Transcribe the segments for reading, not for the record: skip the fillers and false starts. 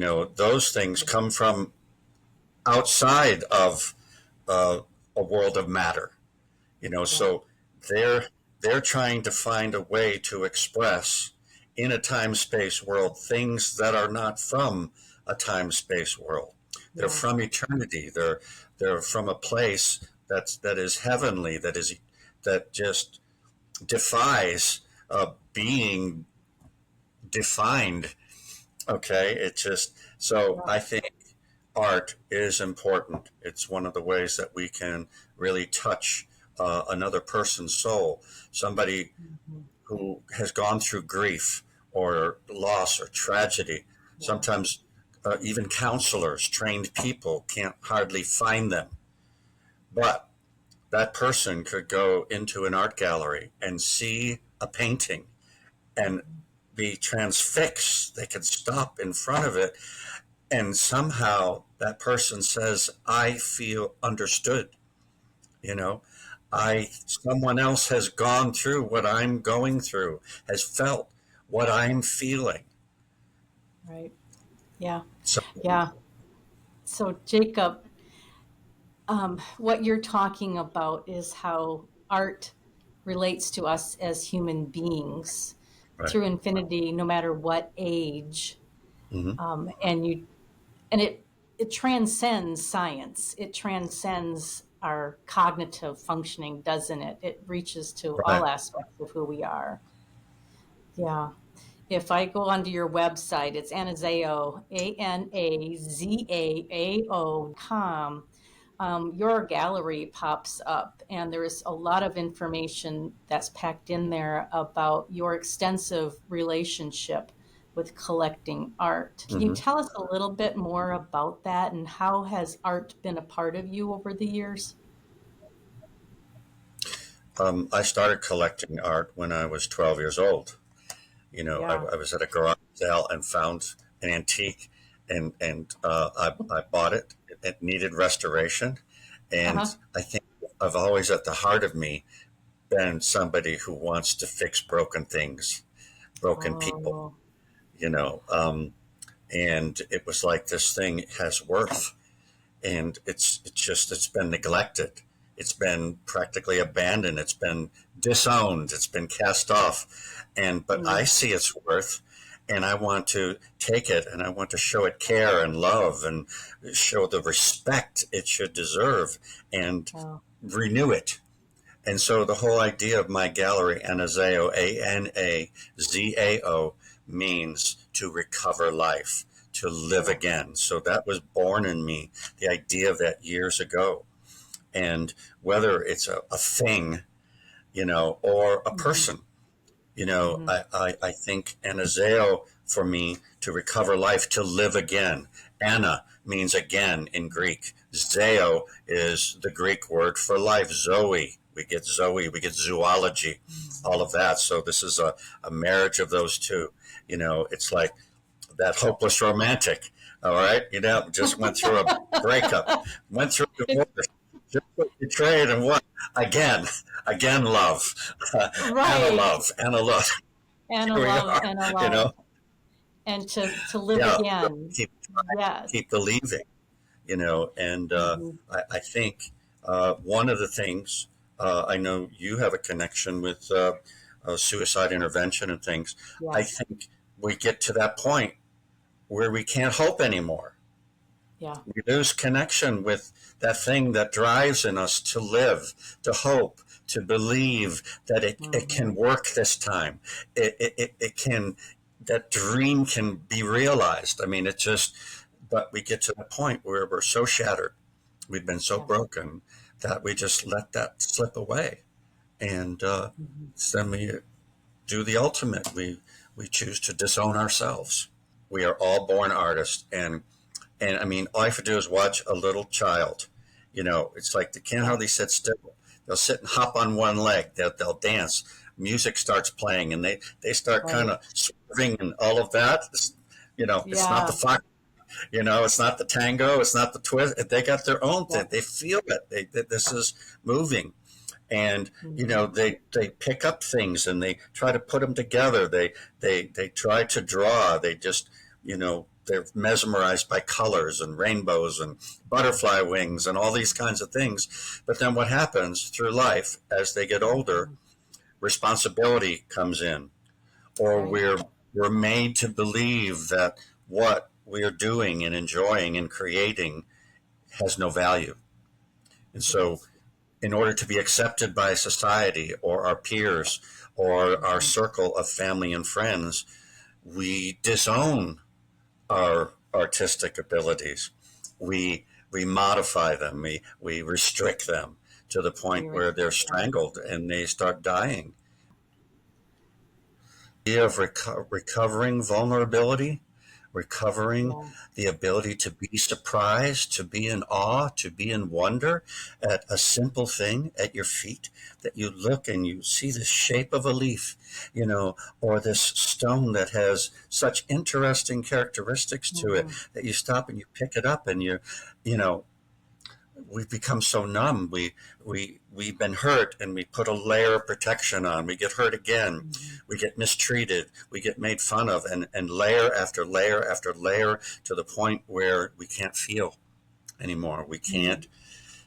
Those things come from outside of uh, a world of matter. Yeah. So they're trying to find a way to express in a time space world things that are not from a time space world. They're Yeah. from eternity. They're from a place that is heavenly, that just defies being defined. Okay, it just so Yeah. I think art is important. It's one of the ways that we can really touch another person's soul. Somebody Mhm. who has gone through grief or loss or tragedy. Yeah. Sometimes even counselors, trained people, can't hardly find them. But that person could go into an art gallery and see a painting and Mhm. be transfixed. They could stop in front of it, and somehow that person says, I feel understood. You know, Yeah. someone else has gone through what I'm going through, has felt what I'm feeling. Right. Yeah. So, Yeah. So, Jacob, what you're talking about is how art relates to us as human beings right. through infinity, no matter what age. Mm-hmm. And it transcends science. It transcends our cognitive functioning, doesn't it? It reaches to all Right. aspects of who we are. Yeah. If I go onto your website, it's anazao, anazao.com. Your gallery pops up, and there's a lot of information that's packed in there about your extensive relationship with collecting art. Can you Mm-hmm. tell us a little bit more about that, and how has art been a part of you over the years? I started collecting art when I was 12 years old. Yeah. I was at a garage sale and found an antique, and I bought it. It needed restoration, and Uh-huh. I think I've always at the heart of me been somebody who wants to fix broken things, broken people. Oh, You know, um, and it was like this thing has worth, and it's been neglected. It's been practically abandoned. It's been disowned. It's been cast off. But I mm, see its worth, and I want to take it and I want to show it care and love and show the respect it should deserve and oh, renew it. And so the whole idea of my gallery, anazao, Anazao, means to recover life, to live yeah. again. So that was born in me, the idea of that years ago. And whether it's a thing, or a Hmm. person, Hmm. I think anazao for me to recover life, to live again. Ana means again in Greek. Zeo is the Greek word for life. Zoe, we get zoology, all of that. So this is a marriage of those two. It's like that hopeless romantic. All right. Just went through a breakup, went through a divorce, just betrayed and what? Again, again, love, and a Right. love, and a love. And a Here we love are, and a you love. know? And to live Yeah. again. Keep, Yes. keep believing, and Hmm. I think one of the things, I know you have a connection with suicide intervention and things. I Yeah. think we get to that point where we can't hope anymore. Yeah. We lose connection with that thing that drives in us to live, to hope, to believe that it Hmm. can work this time. It can, that dream can be realized. I mean, but we get to the point where we're so shattered, we've been so Yeah. broken that we just let that slip away. And Hmm. then we do the ultimate. We choose to disown ourselves. We are all born artists, and I mean, all I have to do is watch a little child. It's like they can't Yeah. hardly sit still. They'll sit and hop on one leg. They'll dance. Music starts playing, and they start kind Right. of swerving and all of that. It's not the Yeah. fox. It's not the tango. It's not the twist. They got their own Yeah. thing. They feel it. This is moving, and Hmm. they pick up things and they try to put them together. They try to draw. They just you know they're mesmerized by colors and rainbows and butterfly wings and all these kinds of things. But then what happens through life as they get older, responsibility comes in, or Right. we're made to believe that what we are doing and enjoying and creating has no value. And so Yes. in order to be accepted by society or our peers or our Mhm. circle of family and friends, we disown our artistic abilities. We modify them. We restrict them to the point We where they're restrict them. strangled and they start dying. The idea of recovering vulnerability, recovering Yeah. the ability to be surprised, to be in awe, to be in wonder at a simple thing at your feet, that you look and you see the shape of a leaf, or this stone that has such interesting characteristics to it Mhm. that you stop and you pick it up and you know, we've become so numb. We've been hurt, and we put a layer of protection on. We get hurt again. Mhm. We get mistreated. We get made fun of, and layer after layer after layer to the point where we can't feel anymore. We Mhm. can't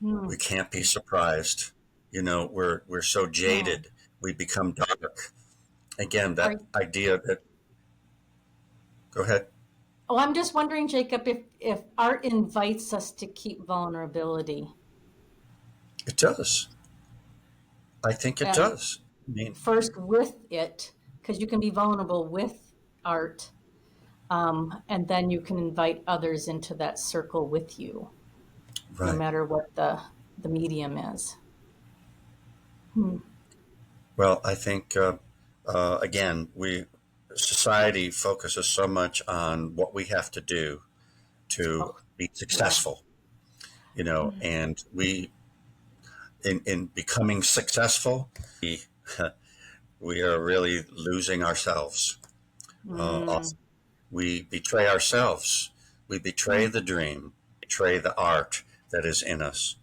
we Mhm. can't be surprised. We're so Mhm. jaded. We become dark. Again, Are that idea that go ahead. Oh, I'm just wondering, Jacob, if art invites us to keep vulnerability. It does. I think it And does. I mean, first with it, because you can be vulnerable with art, and then you can invite others into that circle with you, no right. matter what the medium is. Hmm. Well, I think again, we society focuses so much on what we have to do to Oh, be yeah. successful, Mm. and in becoming successful, we are really losing ourselves. Mm. We betray ourselves. We betray Mm. the dream. Betray the art that is in us.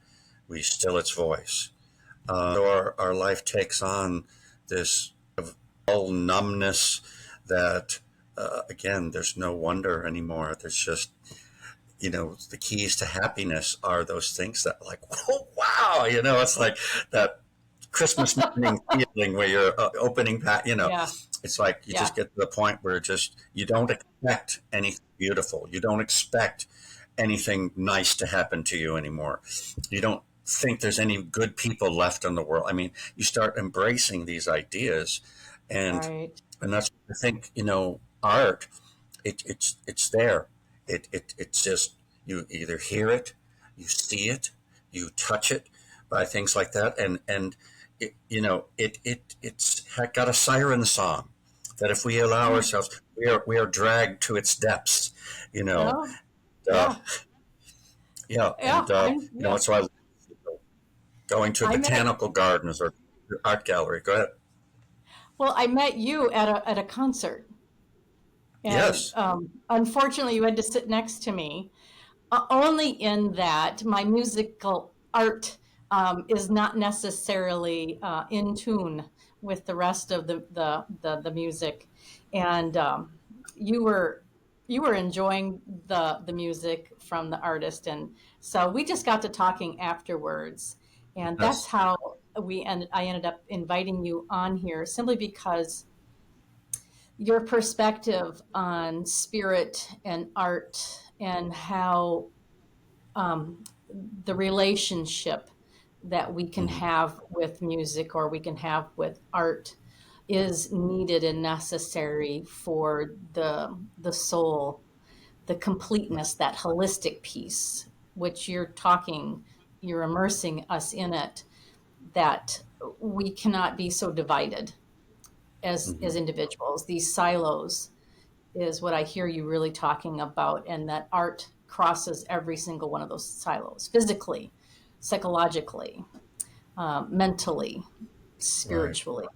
We still its voice. So our life takes on this dull numbness that, again, there's no wonder anymore. There's just, the keys to happiness are those things that, like, oh, wow, it's like that Christmas morning feeling where you're opening, Yeah. it's like you Yeah. just get to the point where just you don't expect anything beautiful. You don't expect anything nice to happen to you anymore. You don't think there's any good people left in the world. I mean, you start embracing these ideas, and Right. and that's I think art. It's there. It's just you either hear it, you see it, you touch it by things like that, and it's got a siren song that if we allow Mm. ourselves, we are dragged to its depths. You know, Oh, uh, yeah. yeah, Yeah. and Yeah. so I love going to I met botanical gardens or art gallery. Go ahead. Well, I met you at a concert, and Yes. unfortunately, you had to sit next to me. Only in that my musical art is not necessarily in tune with the rest of the music, and you were you were enjoying the music from the artist, and so we just got to talking afterwards, and that's Yes. how I ended up inviting you on here simply because your perspective on spirit and art and how the relationship that we can Hmm. have with music or we can have with art is needed and necessary for the soul, the completeness, that holistic piece, which you're immersing us in it, that we cannot be so divided as Hmm. individuals. These silos is what I hear you really talking about, and that art crosses every single one of those silos physically, psychologically, mentally, Right. spiritually.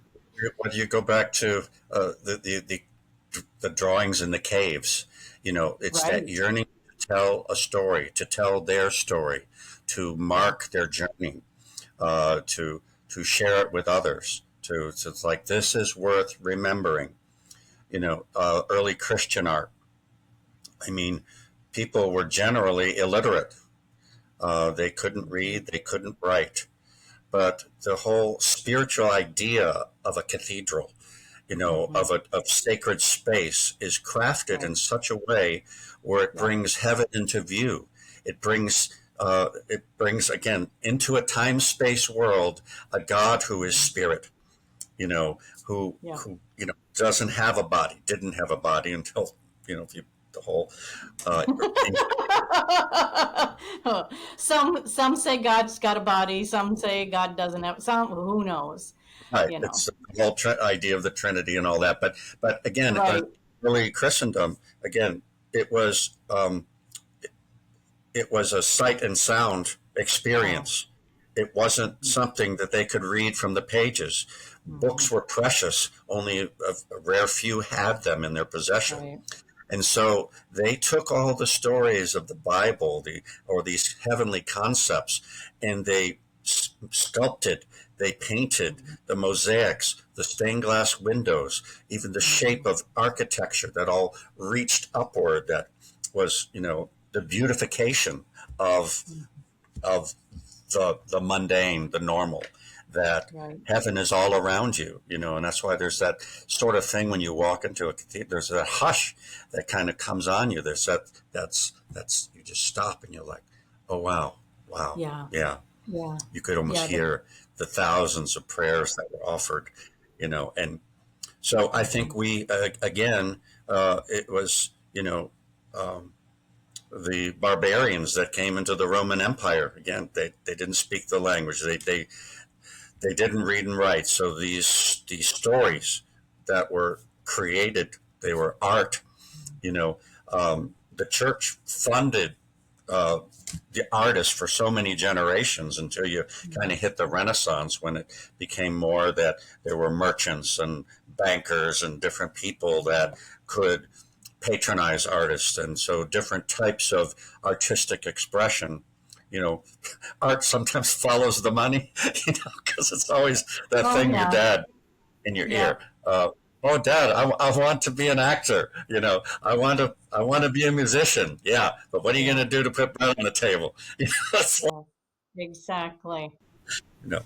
When you go back to the drawings in the caves, it's that Right. yearning to tell a story, to tell their story, to Yeah. mark their journey, to share it with others. So it's like this is worth remembering. Early Christian art I mean, people were generally illiterate. They couldn't Mhm. read, they couldn't write. But the whole spiritual idea of a cathedral, Mhm. of sacred space is crafted Right. in such a way where it Yeah. brings heaven into view. It brings again into a time space world a God who is Mhm. spirit, you know, who Yeah. who doesn't have a body, didn't have a body until the whole uh, Some say God's got a body. Some say God doesn't have. Some who knows. right. You know. It's the whole idea of the Trinity and all that. But again, Right. early Christendom, again, it was um, it was a sight and sound Wow. experience. It wasn't Mhm. something that they could read from the pages. Mhm. Books were precious. Only a rare few had them in their possession. Right. And so they took all the stories of the Bible, or these heavenly concepts, and they sculpted, they painted Mhm. the mosaics, the stained glass windows, even the shape Mhm. of architecture that all reached upward. That was, the beautification of Mhm. of the mundane, the normal, that Right. heaven is all around you, and that's why there's that sort of thing when you walk into a cathedral, there's that hush that kind of comes on you. There's that's you just stop and you're like, oh wow, wow, Yeah. yeah. Yeah. You could almost Yeah. hear the thousands of prayers that were offered, and so I think Mhm. we again, it was, um, the barbarians that came into the Roman Empire. Again, they didn't speak the language. They didn't read and write. So these stories that were created, they were art. You know, the church funded uh, the artists for so many generations until you kind Mhm. of hit the Renaissance, when it became more that there were merchants and bankers and different people that Mhm. could patronize artists, and so different types of artistic expression. You know, art sometimes follows the money, because it's always that Oh thing your yeah. dad in your Yeah. ear. Oh, Dad, I want to be an actor. I want to be a musician. Yeah, but what are you Yeah. going to do to put bread on the table? It's like, Yeah. Exactly. you know,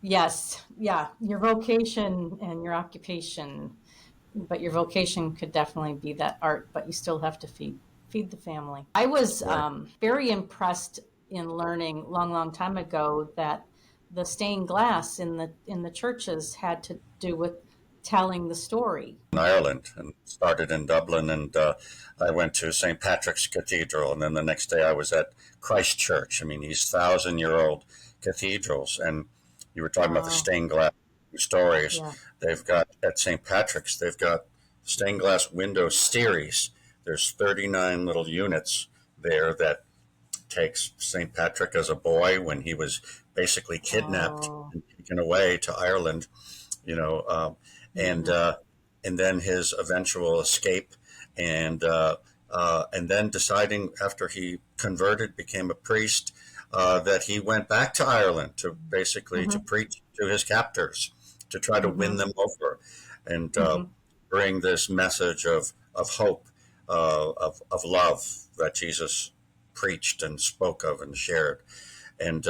Yes. Yeah. Your vocation and your occupation, but your vocation could definitely be that art, but you still have to feed the family. I was right. very impressed in learning long time ago that the stained glass in the churches had to do with telling the story. In Ireland, and started in Dublin, and I went to St. Patrick's Cathedral, and then the next day I was at Christ Church. I mean, these thousand-year-old cathedrals, and you were talking about the Wow. stained glass stories. Yeah. They've got at St. Patrick's, they've got stained glass window series. There's 39 little units there that takes St. Patrick as a boy when he was basically kidnapped Oh. and taken away to Ireland, you know, um, and Hmm. uh, and then his eventual escape, and then deciding after he converted, became a priest, that he went back to Ireland to basically to Hmm. preach to his captors, to try to win Hmm. them over, and Hmm. bring this message of hope, of love that Jesus preached and spoke of and shared. And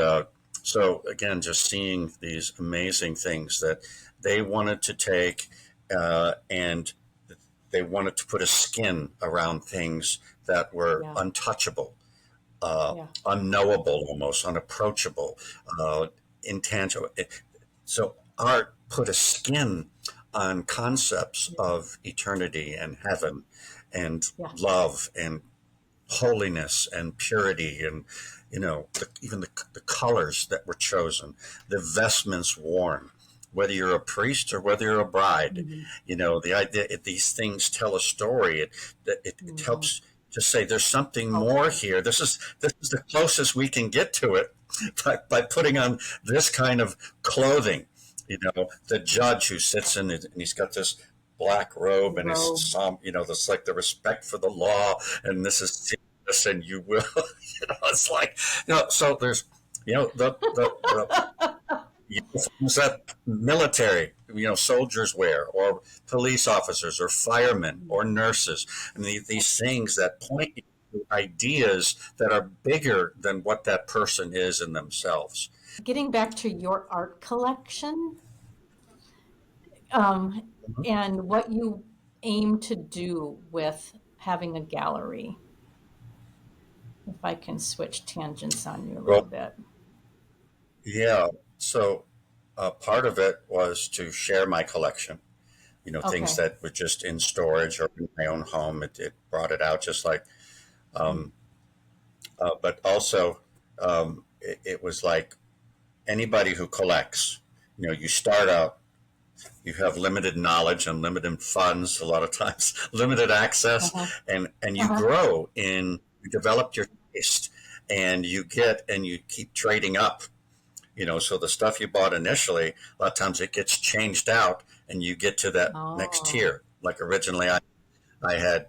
so, again, just seeing these amazing things that they wanted to take, and they wanted to put a skin around things that were Yeah. untouchable, Yeah. unknowable, almost unapproachable, uh, intangible. So art put a skin on concepts Yeah. of eternity and heaven and Yeah. love and holiness and purity, and even the colors that were chosen, the vestments worn, whether you're a priest or whether you're a bride. Hmm. The idea, these things tell a story. It Hmm. helps to say there's something more Okay. here. This is the closest we can get to it, by putting on this kind of clothing. The judge who sits in it, and he's got this black robe, The and it's robe. some, this like the respect for the law, and this is this, and you will, it's like, so there's, the uniforms that military, soldiers wear, or police officers, or firemen, or nurses. And these things that point you to ideas that are bigger than what that person is in themselves. Getting back to your art collection, Mhm. and what you aim to do with having a gallery. If I can switch tangents on you a little Well, bit. yeah. So part of it was to share my collection. Things Okay. that were just in storage or in my own home. It brought it out just like, um, but also it was like anybody who collects. You start out, you have limited knowledge and limited funds, a lot of times, limited access, Uh-huh. and you Uh-huh. grow you develop your taste, and you keep trading up. So the stuff you bought initially, a lot of times it gets changed out, and you get to that next Oh. tier. Like originally, I had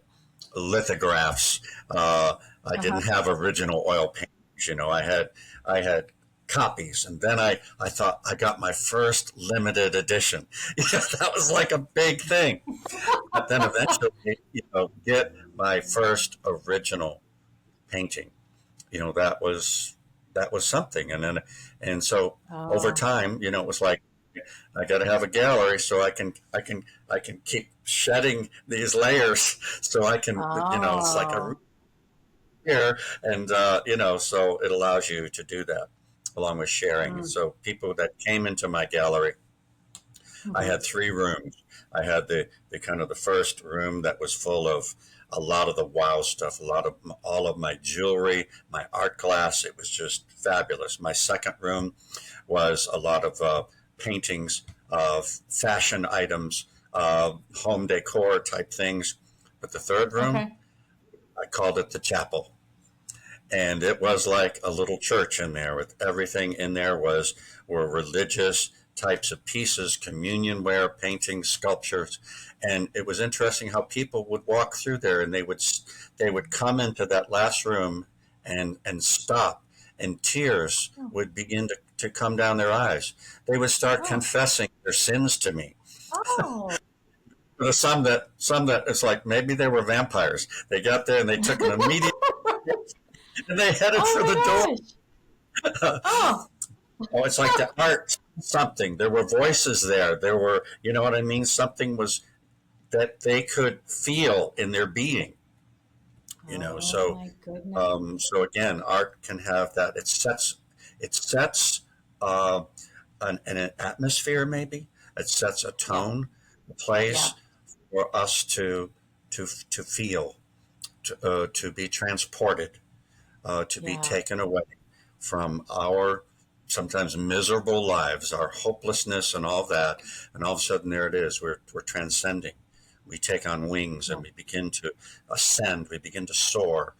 lithographs. I Uh-huh. didn't have original oil paintings. I had copies, and then I thought I got my first limited edition. That was like a big thing. But then eventually, get my first original painting. That was something, and so over Oh. time, it was like I got to have a gallery so I can keep shedding these layers so I can, it's like a Oh. root here, and so it allows you to do that along with sharing. Mm. So people that came into my gallery, I Hmm. had three rooms. I had the kind of the first room that was full of a lot of the wow stuff, all of my jewelry, my art glass. It was just fabulous. My second room was a lot of paintings of fashion items, home decor type things. But the third room, Okay. I called it the chapel, and it was like a little church in there. With everything in there were religious types of pieces, communion ware, paintings, sculptures. And it was interesting how people would walk through there, and they would come into that last room and stop, and tears Oh. would begin to come down their eyes. They would start Oh. confessing their sins to me. Oh. Some that it's like maybe they were vampires. They got there and they took an immediate and they headed for the door. Oh my gosh. Oh. Oh, it's like the art, something. There were voices there. There were, you know what I mean? Something was that they could feel in their being. Oh So my goodness. so again, art can have that. It sets uh, an atmosphere, maybe. It sets a Yeah. tone, a Yeah. place for us to feel, to be transported, to be Yeah. taken away from our sometimes miserable lives, our hopelessness, and all that. And all of a sudden, there it is. We're transcending. We take on wings Yeah. and we begin to ascend. We begin to soar.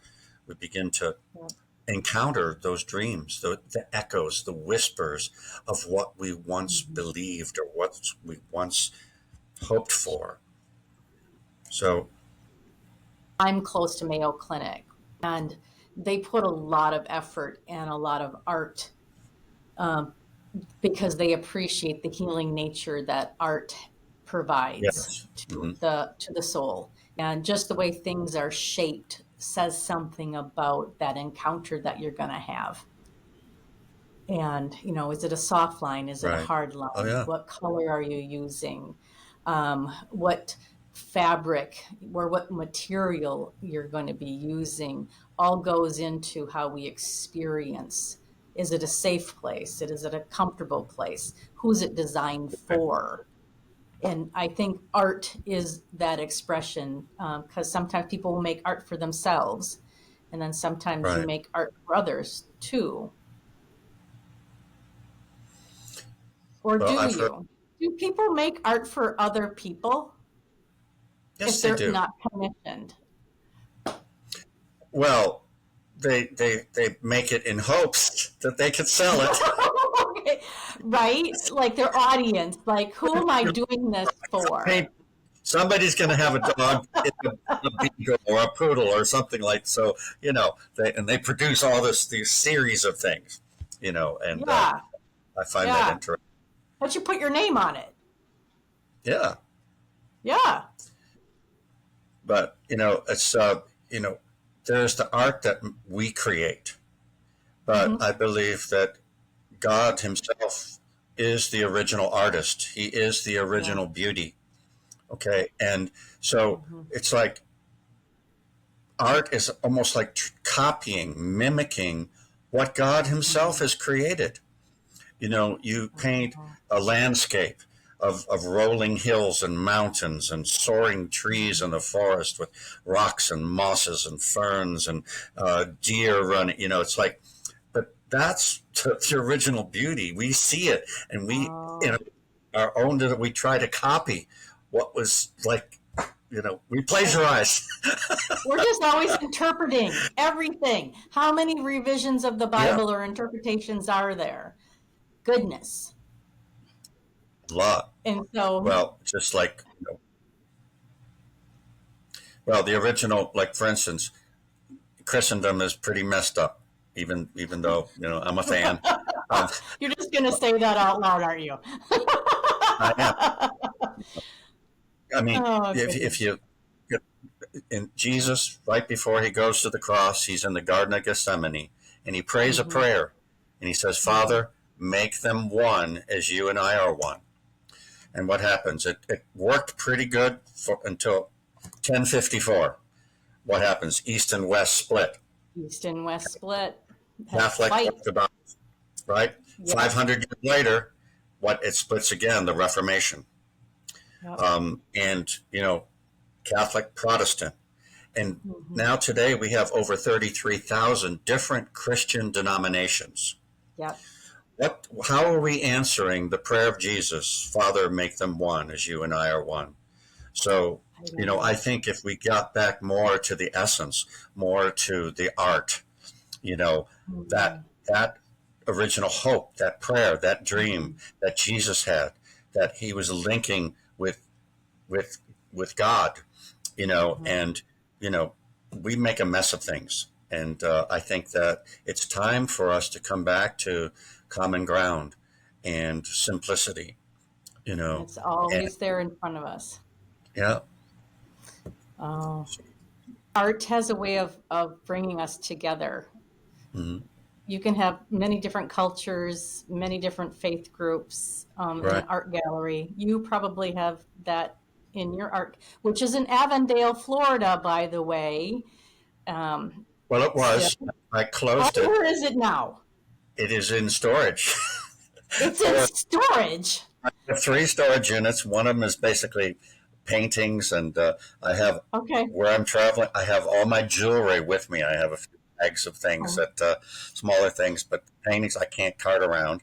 We begin to Yeah. encounter those dreams, the echoes, the whispers of what we once Mhm. believed or what we once hoped for. So, I'm close to Mayo Clinic, and they put a lot of effort and a lot of art, um, because they appreciate the healing nature that art provides yes. to the soul. And just the way things are shaped says something about that encounter that you're going to have. And, is it a soft line? Is it a Right. hard Oh, line? yeah. What color are you using? What fabric or what material you're going to be using all goes into how we experience. Is it a safe place? Is it a comfortable place? Who's it designed Right. for? And I think art is that expression, because sometimes people will make art for themselves, and then sometimes you Right. make art for others too. Or Well, do I've heard, you? Do people make art for other people if yes, they they're do. not commissioned? Well, they make it in hopes that they could sell it. Okay. Right? Like their audience, like who am I doing this Hey, for? somebody's going to have a dog, a beagle, or a poodle, or something like so. They produce all these series of things. And Yeah, I find that yeah. interesting. But you put your name on it. Yeah, Yeah. but it's there's the art that we create, but Hmm. I believe that God Himself is the original artist. He is the Yeah. original beauty. Okay, and so Hmm. it's like art is almost like copying, mimicking what God Himself Hmm. has created. You paint Oh. a landscape of rolling hills and mountains and soaring trees in Mhm. the forest with rocks and mosses and ferns and deer running. It's like, but that's the original beauty. We see it, and we, Oh. our own, that we try to copy what was like. We plagiarize. We're just always interpreting everything. How many revisions of the Yeah, Bible or interpretations are there? Goodness. a lot. And so, Well, just like, well, the original, like for instance, Christendom is pretty messed up. Even though I'm a fan. Um, you're just going to say that out loud, aren't you? I am. I mean, Oh, if goodness. you in Jesus, right before he goes to the cross, he's in the Garden of Gethsemane, and he prays a Hmm. prayer, and he says, Hmm. "Father, make them one as you and I are one." And what happens? It worked pretty good until 1054. What happens? East and West split. East and West split. Had a Catholic fight. Orthodox, right? Yep. 500 years later, what it splits again, the Reformation. Yep. And, Catholic Protestant. And Hmm. now today we have over 33,000 different Christian denominations. Yep. How are we answering the prayer of Jesus, Father, make them one as you and I are one? So, I know. I think if we got back more to the essence, more to the art, you know, that Hmm. that original hope, that prayer, that dream Hmm. that Jesus had, that he was linking with with God, Hmm. and you know, we make a mess of things, and I think that it's time for us to come back to common ground and simplicity, It's and always there in front of us. yeah, Oh. Art has a way of bringing us together. mhm, You can have many different cultures, many different faith groups in right. an art gallery. You probably have that in your art, which is in Avondale, Florida, by the way. Um, Well, it still, was. I oh, closed it. where is it now? It is in storage. It's in Four, storage. I have three storage units. One of them is basically paintings, and I have Okay. where I'm traveling. I have all my jewelry with me. I have a few bags of things Oh, that smaller things, but paintings I can't cart around.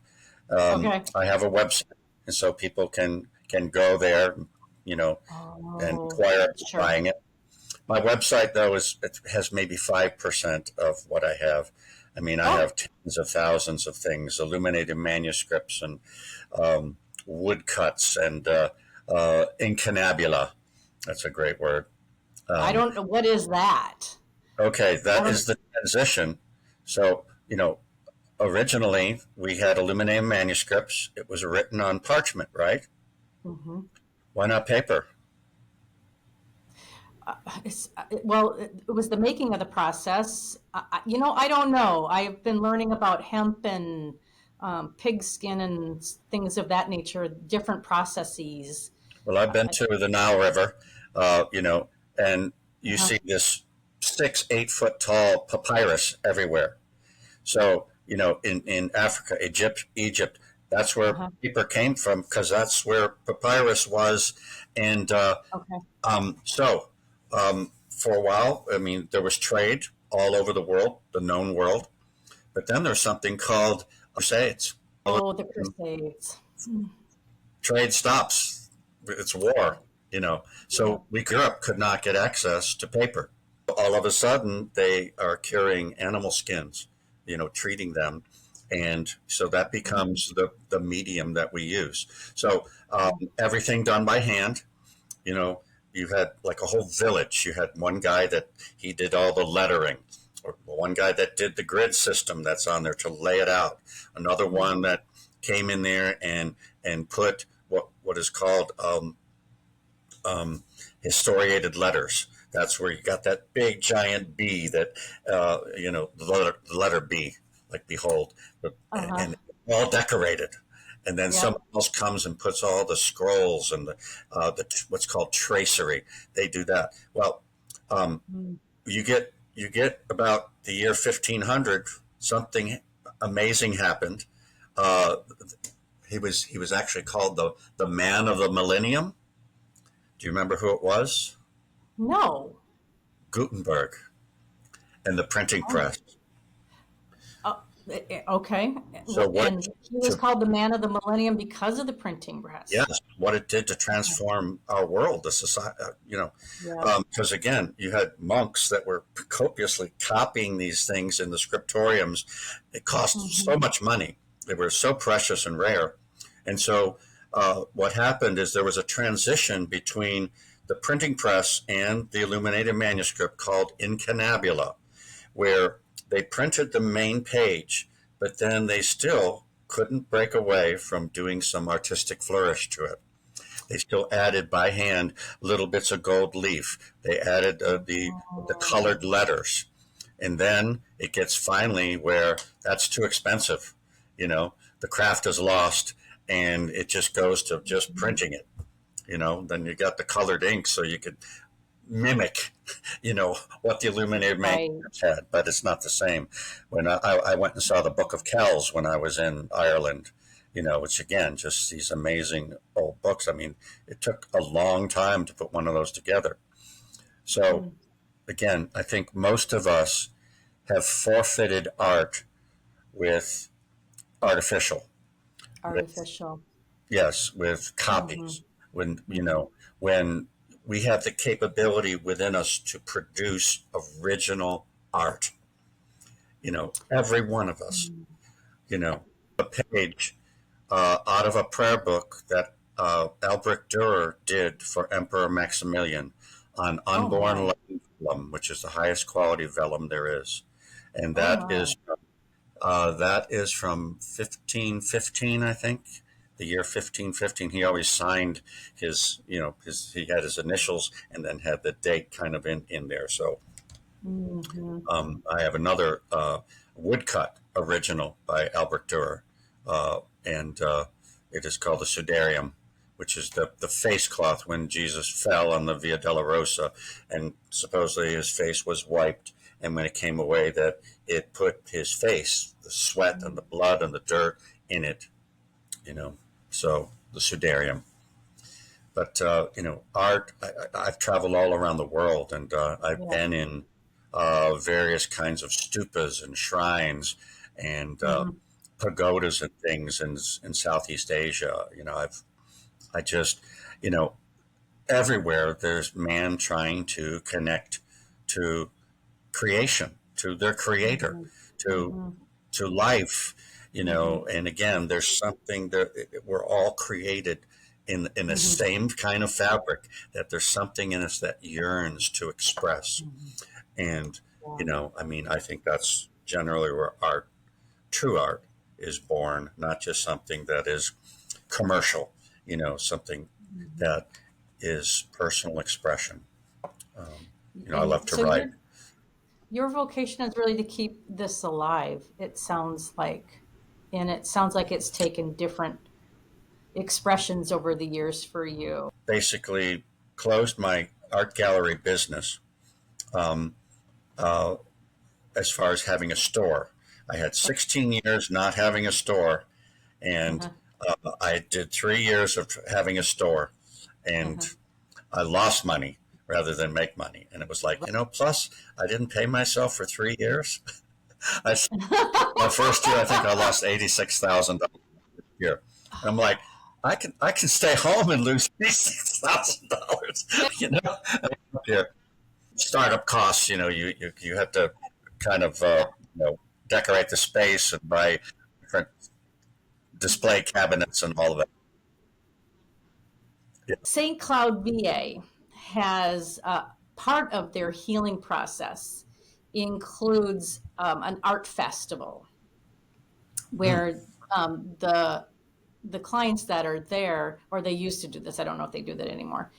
okay. I have a website, and so people can go there, you know, and Oh, inquire about sure. buying it. My website though it has maybe 5% of what I have. I mean, I Oh, have tens of thousands of things, illuminated manuscripts and um, woodcuts and incunabula. That's a great word. I Um, don't know. What is that? okay, I that don't. is the transition. So, originally we had illuminated manuscripts. It was written on parchment, right? Mhm. Why not paper? Well, it was the making of the process. I don't know. I've been learning about hemp and pig skin and things of that nature, different processes. Well, I've been Uh, to the Nile River, and you uh, see this 6, 8 foot tall papyrus everywhere. So, in Africa, Egypt, that's where uh-huh. paper came from because that's where papyrus was. And Okay. for a while, I mean, there was trade all over the world, the known world. But then there's something called crusades. Oh, the Crusades. Mm. Trade stops. It's war, Yeah. So Europe could not get access to paper. All of a sudden, they are curing animal skins, treating them. And so that Mhm. becomes the medium that we use. So Yeah. everything done by hand, you know, you had like a whole village. You had one guy that he did all the lettering, or one guy that did the grid system that's on there to lay it out. Another one Mhm. that came in there and put what is called historiated letters. That's where you got that big giant B that, the letter B, like behold, Uh-huh. and all decorated. And then someone Yep. else comes and puts all the scrolls and the what's called tracery. They do that. Well, um, Mm. you get about the year 1500, something amazing happened. Uh, he was actually called the man of the millennium. Do you remember who it was? No. Gutenberg and the printing Oh. press. Okay. So what And he was to called the man of the millennium because of the printing press. Yes, what it did to transform our world, the society, Yep. because again, you had monks that were copiously copying these things in the scriptoriums. It cost Hmm. so much money; they were so precious and rare, and so what happened is there was a transition between the printing press and the illuminated manuscript called incanabula, where they printed the main page, but then they still couldn't break away from doing some artistic flourish to it. They still added by hand little bits of gold leaf. They added the colored Oh. letters, and then it gets finally where that's too expensive. The craft is lost, and it just goes to just printing it. Then you got the colored ink, so you could mimic, what the illuminated Right. manuscripts had, but it's not the same. When I went and saw the Book of Kells when I was in Ireland, which again, just these amazing old books. I mean, it took a long time to put one of those together. So Mm. again, I think most of us have forfeited art with artificial, with Artificial. yes, with Hmm. copies. When Hmm. when we have the capability within us to produce original art, every one of us, a page out of a prayer book that Albrecht Dürer did for Emperor Maximilian on Oh unborn my. vellum, which is the highest quality vellum there is, and Oh that my. is from 1515, I think. The year 1515. He always signed he had his initials and then had the date kind of in there. So Hmm. I have another woodcut original by Albert Dürer, and it is called the Sudarium, which is the face cloth when Jesus fell on the Via Dolorosa, and supposedly his face was wiped, and when it came away, that it put his face, the sweat and the blood and the dirt in it, you know. So the Sudarium. But art. I've traveled all around the world, and I've Yeah. been in various kinds of stupas and shrines and Hmm. pagodas and things in Southeast Asia. I just, you know, everywhere there's man trying to connect to creation, to their creator, Hmm. to Hmm. life, Hmm. and again, there's something that we're all created in the Hmm. same kind of fabric, that there's something in us that yearns to express. Hmm. And, Yeah. I mean, I think that's generally where true art is born, not just something that is commercial, something Hmm. that is personal expression. Um, I And love to so write. your vocation is really to keep this alive, it sounds like. And it sounds like it's taken different expressions over the years for you. Basically, closed my art gallery business, um, uh, as far as having a store. I had Okay. 16 years not having a store, and Uh-huh. I did 3 years of having a store, and Uh-huh. I lost money rather than make money. And it was like, plus I didn't pay myself for 3 years. I, my first year, I think I lost $86,000 a year. And I'm like, I can stay home and lose $86,000. Yeah. Startup costs, you have to kind of decorate the space and buy different display cabinets and all of that. Yeah. St. Cloud VA has part of their healing process includes an art festival Hmm. where the clients that are there, or they used to do this, I don't know if they do that anymore,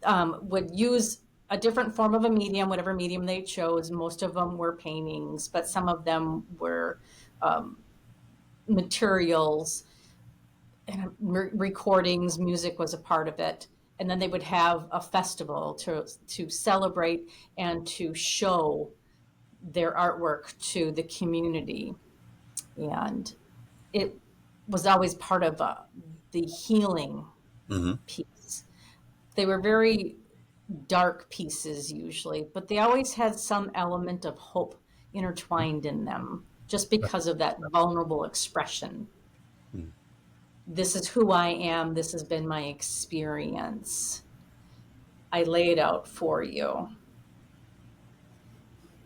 would use a different form of a medium, whatever medium they chose. Most of them were paintings, but some of them were materials and recordings. Music was a part of it. And then they would have a festival to celebrate and to show their artwork to the community. And it was always part of the healing Hmm. piece. They were very dark pieces usually, but they always had some element of hope intertwined in them just because of that vulnerable expression. This is who I am. This has been my experience. I lay it out for you.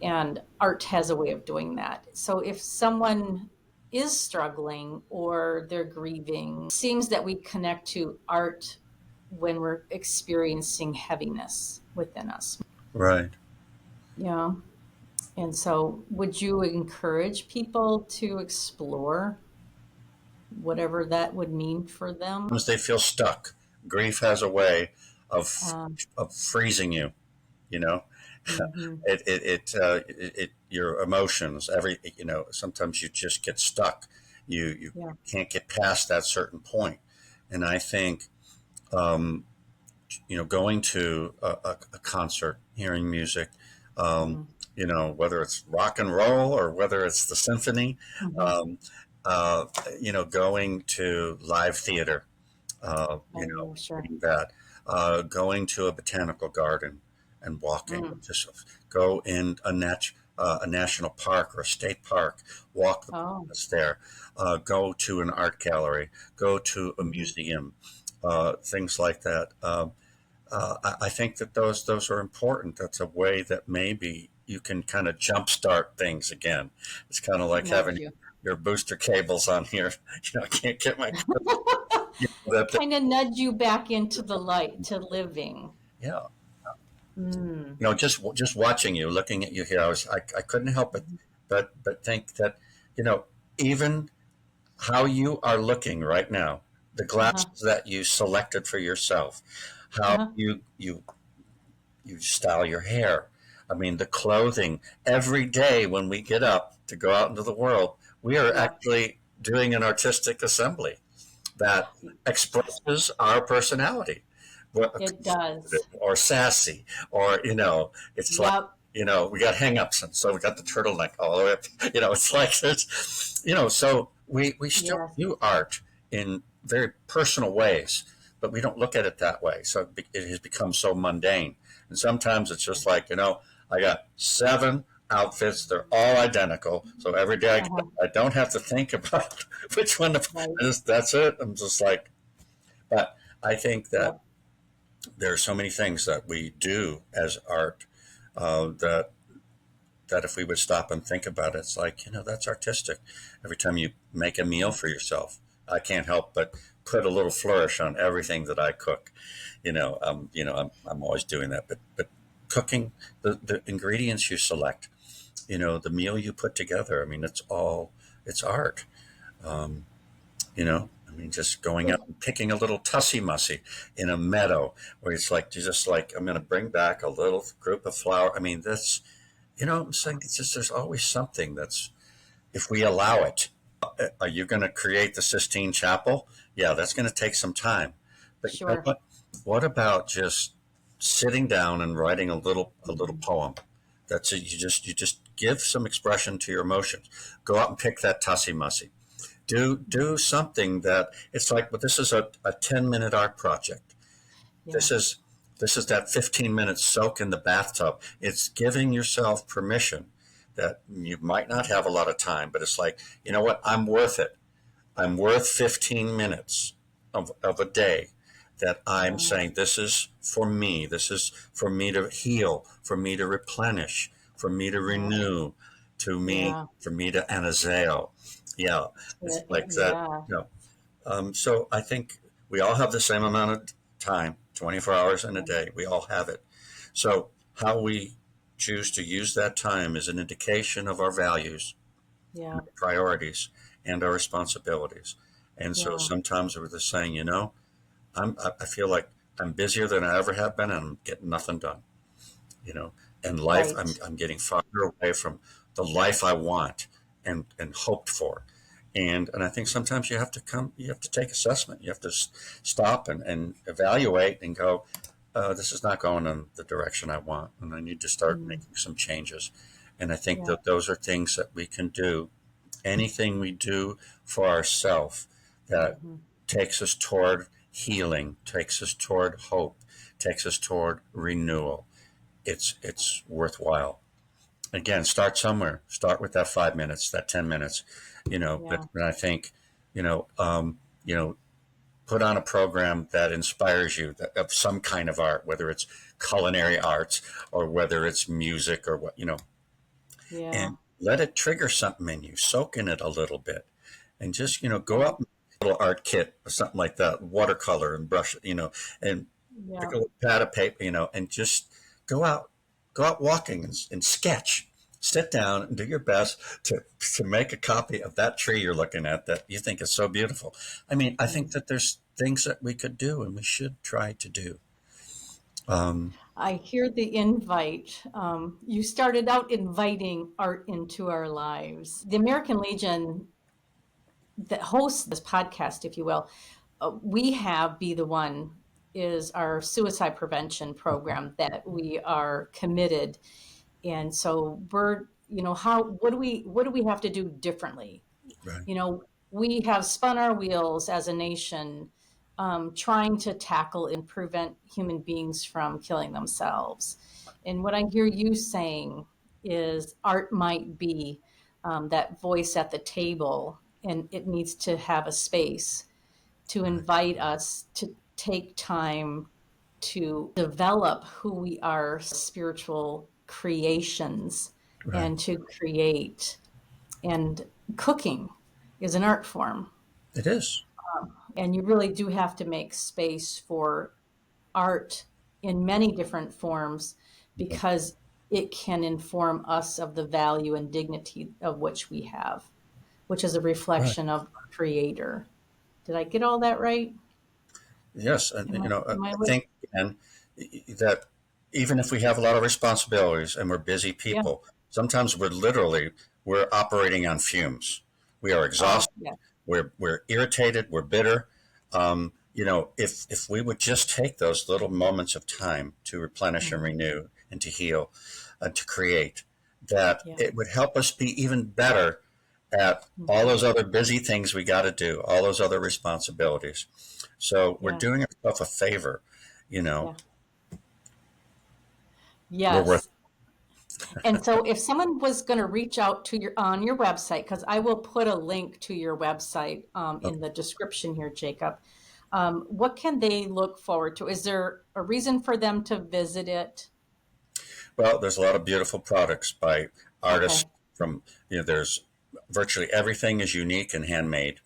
And art has a way of doing that. So if someone is struggling or they're grieving, it seems that we connect to art when we're experiencing heaviness within us. Right. Yeah. And so, would you encourage people to explore whatever that would mean for them? Sometimes they feel stuck. Grief has a way of Um, freezing you. You know, hmm. your emotions. Sometimes you just get stuck. You Yeah. can't get past that certain point. And I think um, going to a concert, hearing music, um, Hmm. whether it's rock and roll or whether it's the symphony, Hmm. um, uh, going to live theater, Oh, sure. doing that, going to a botanical garden and walking, Mm. just go in a national park or a state park, walk the Oh. paths there, go to an art gallery, go to a Hmm. museum, things like that. I think that those are important. That's a way that maybe you can kind of jumpstart things again. It's kind of like Nudge having you. your booster cables on here. I can't get my that. Kind of nudge you back into the light to living. Yeah, Mm. just watching you, looking at you here, I couldn't help it, but think that you know even how you are looking right now, the Uh-huh. glasses that you selected for yourself, how Uh-huh. you style your hair. I mean, the clothing. Every day when we get up to go out into the world, we are Yeah. actually doing an artistic assembly that expresses our personality. It does. Or sassy, or it's like Yep. we got hang-ups, and so we got the turtleneck all the way up. It's like it's so we still Yes. do art in very personal ways, but we don't look at it that way. So it has become so mundane, and sometimes it's just like I got 7 outfits, they're all identical, so every day I get up, Uh-huh. I don't have to think about which one Right. that's it. I'm just like, but I think that Yep. there are so many things that we do as art, that if we would stop and think about it, it's like that's artistic. Every time you make a meal Yeah. for yourself, I can't help but put a little flourish on everything that I cook. I'm always doing that, but cooking, the ingredients you select, the meal you put together. I mean, it's art. Um, I mean, just going out and picking a little tussie mussy in a meadow where it's like, you're just like, I'm going to bring back a little group of flower. I mean, that's, I'm saying it's just, there's always something that's, if we allow it. Are you going to create the Sistine Chapel? Yeah, that's going to take some time. But you know Sure. what? What about just sitting down and writing a little Mhm. poem? That's it. You just give some expression to your emotions. Go out and pick that tussie mussy. Do something that it's like, but this is a 10-minute art project. Yeah. This is that 15-minute soak in the bathtub. It's giving yourself permission that you might not have a lot of time, but it's like, you know what, I'm worth it. I'm worth 15 minutes of a day that I'm Yeah. saying, this is for me. This is for me to heal, for me to replenish, for me to Yeah. renew, Yeah. for me to anazao. Yeah, it's like that. Yeah. So I think we all have the same amount of time, 24 hours in a day. We all have it. So how we choose to use that time is an indication of our values, Yeah. priorities, and our responsibilities. And so Yeah. sometimes we're just saying, I feel like I'm busier than I ever have been, and I'm getting nothing done. You know, and life, Right. I'm getting farther away from the life I want and hoped for. And I think sometimes you have to take assessment. You have to stop and evaluate and go, this is not going in the direction I want, and I need to start Mm, making some changes. And I think yeah. that those are things that we can do. Anything we do for ourselves that Hmm. takes us toward healing, takes us toward hope, takes us toward renewal, it's worthwhile. Again, start somewhere. Start with that 5 minutes, that 10 minutes, But Yeah. I think, you know, um, you know, put on a program that inspires you of some kind of art, whether it's culinary arts or whether it's music or what, Yeah. and let it trigger something in you. Soak in it a little bit, and just go Yeah. out and make a little art kit or something like that, watercolor and brush it, and pick Yeah. a little pad of paper, and just go out, go out walking and sketch. Sit down and do your best to make a copy of that tree you're looking at that you think is so beautiful. I mean, I think Mm. that there's things that we could do and we should try to do. Um, I hear the invite. You started out inviting art into our lives. The American Legion that hosts this podcast, if you will, we have Be the One is our suicide prevention program that we are committed. And so we're, what do we have to do differently? right, We have spun our wheels as a nation, trying to tackle and prevent human beings from killing themselves. And what I hear you saying is art might be that voice at the table, and it needs to have a space to right, invite us to take time to develop who we are, spiritual creations, right. and to create. And cooking is an art form. It is. And you really do have to make space for art in many different forms because it can inform us of the value and dignity of which we have, which is a Right. reflection of our creator. Did I get all that right? Yes, and Am I I with? think and that even if we have a lot of responsibilities and we're busy Yeah. people, sometimes we're operating on fumes. We are Oh, exhausted. yeah. We're irritated. We're bitter. If we would just take those little moments of time to replenish and Mhm. renew and to heal and to create, that Yeah. it would help us be even better at all Mhm. those other busy things we got to do, all those other responsibilities. So we're Yeah. doing ourselves a favor, you know. Yeah. We're worth. Yes. And so if someone was going to reach out to your on your website, because I will put a link to your website in the description here, Jacob, what can they look forward to? Is there a reason for them to visit it? Well, there's a lot of beautiful products by artists Okay. from there's virtually everything is unique and handmade.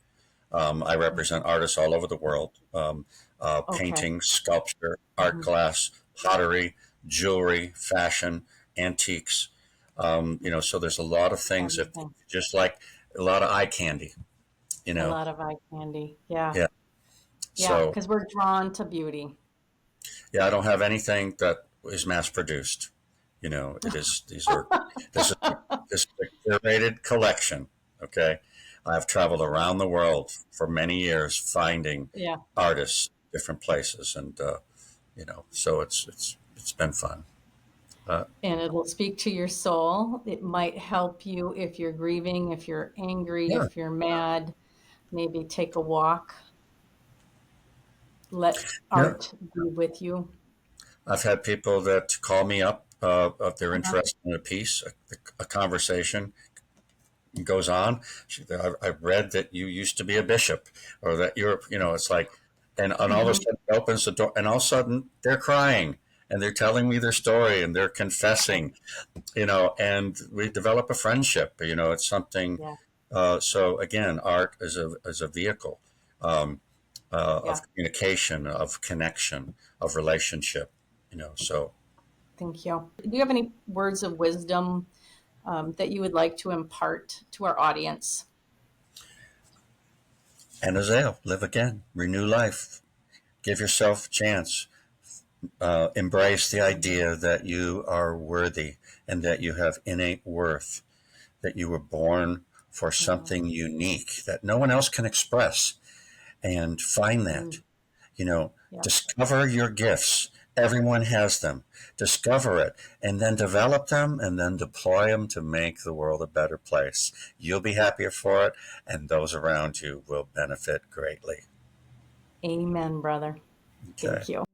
I represent artists all over the world, Okay. painting, sculpture, art Mhm. glass, pottery, jewelry, fashion, antiques. So there's a lot of things that Everything. just like a lot of eye candy, you A know. lot of eye candy. Yeah. Yeah. Yeah. So Because we're drawn to beauty. yeah, I don't have anything that is mass produced. It is this is this is a curated collection. Okay, I've traveled around the world for many years finding Yeah. artists, different places, and so it's been fun. Uh, And it'll speak to your soul. It might help you if you're grieving, if you're angry, yeah, if you're mad. Maybe take a walk. Let yeah. art be with you. I've had people that call me up if they're Uh-huh. interested in a piece, a conversation goes on. I read that you used to be a bishop, or that it's like, and all of a Mhm. sudden it opens the door, and all of a sudden they're crying and they're telling me their story and they're Yeah. confessing, and we develop a friendship. It's something. Yeah. So again, art is a vehicle um, of Yeah. communication, of connection, of relationship. So Thank you. Do you have any words of wisdom that you would like to impart to our audience? anazao, live again, renew life, give yourself a chance. Embrace the Mhm. idea that you are worthy and that you have innate worth, that you were born for Yeah. something unique that no one else can express. And find that, Mm. you know, Yeah. discover your gifts. Everyone has them. Discover it and then develop them and then deploy them to make the world a better place. You'll be happier for it, and those around you will benefit greatly. Amen, brother. Okay. Thank you.